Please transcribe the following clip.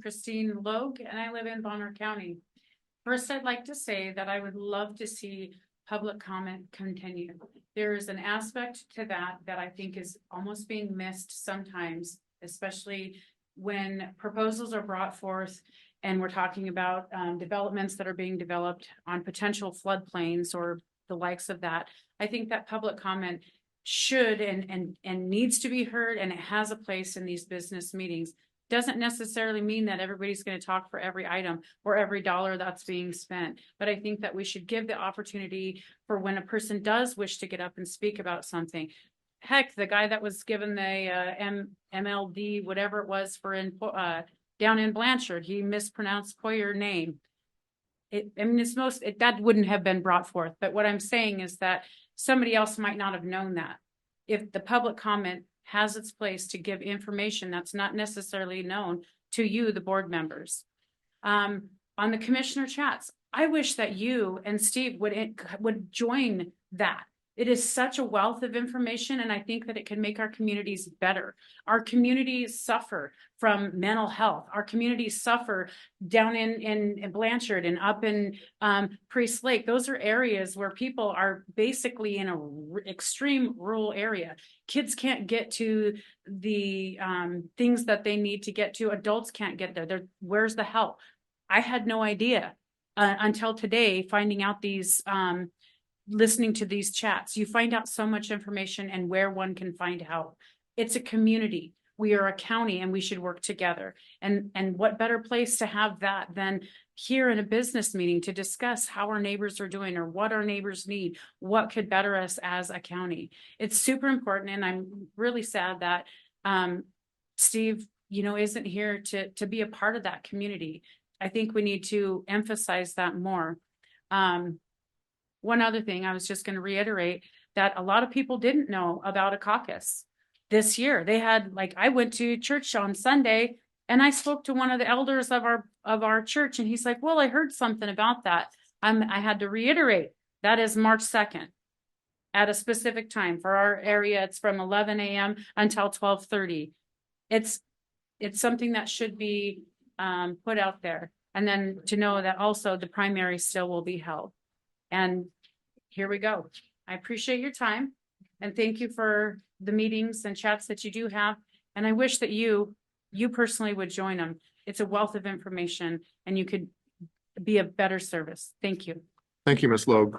Christine Logue, and I live in Bonner County. First, I'd like to say that I would love to see public comment continue. There is an aspect to that that I think is almost being missed sometimes, especially when proposals are brought forth and we're talking about developments that are being developed on potential floodplains or the likes of that. I think that public comment should and needs to be heard, and it has a place in these business meetings. Doesn't necessarily mean that everybody's going to talk for every item or every dollar that's being spent. But I think that we should give the opportunity for when a person does wish to get up and speak about something. Heck, the guy that was given the MLD, whatever it was for down in Blanchard, he mispronounced Poyer name. That wouldn't have been brought forth. But what I'm saying is that somebody else might not have known that. If the public comment has its place to give information that's not necessarily known to you, the board members. On the commissioner chats, I wish that you and Steve would join that. It is such a wealth of information, and I think that it can make our communities better. Our communities suffer from mental health. Our communities suffer down in Blanchard and up in Priest Lake. Those are areas where people are basically in an extreme rural area. Kids can't get to the things that they need to get to. Adults can't get there. Where's the help? I had no idea until today, finding out these listening to these chats. You find out so much information and where one can find help. It's a community. We are a county and we should work together. And what better place to have that than here in a business meeting to discuss how our neighbors are doing or what our neighbors need, what could better us as a county. It's super important. And I'm really sad that Steve, isn't here to be a part of that community. I think we need to emphasize that more. One other thing, I was just going to reiterate that a lot of people didn't know about a caucus this year. They had, I went to church on Sunday and I spoke to one of the elders of our church, and he's like, well, I heard something about that. I had to reiterate that is March 2nd at a specific time for our area. It's from 11 a.m. until 12:30. It's something that should be put out there. And then to know that also the primary still will be held. And here we go. I appreciate your time and thank you for the meetings and chats that you do have. And I wish that you personally would join them. It's a wealth of information and you could be a better service. Thank you. Thank you, Ms. Logue.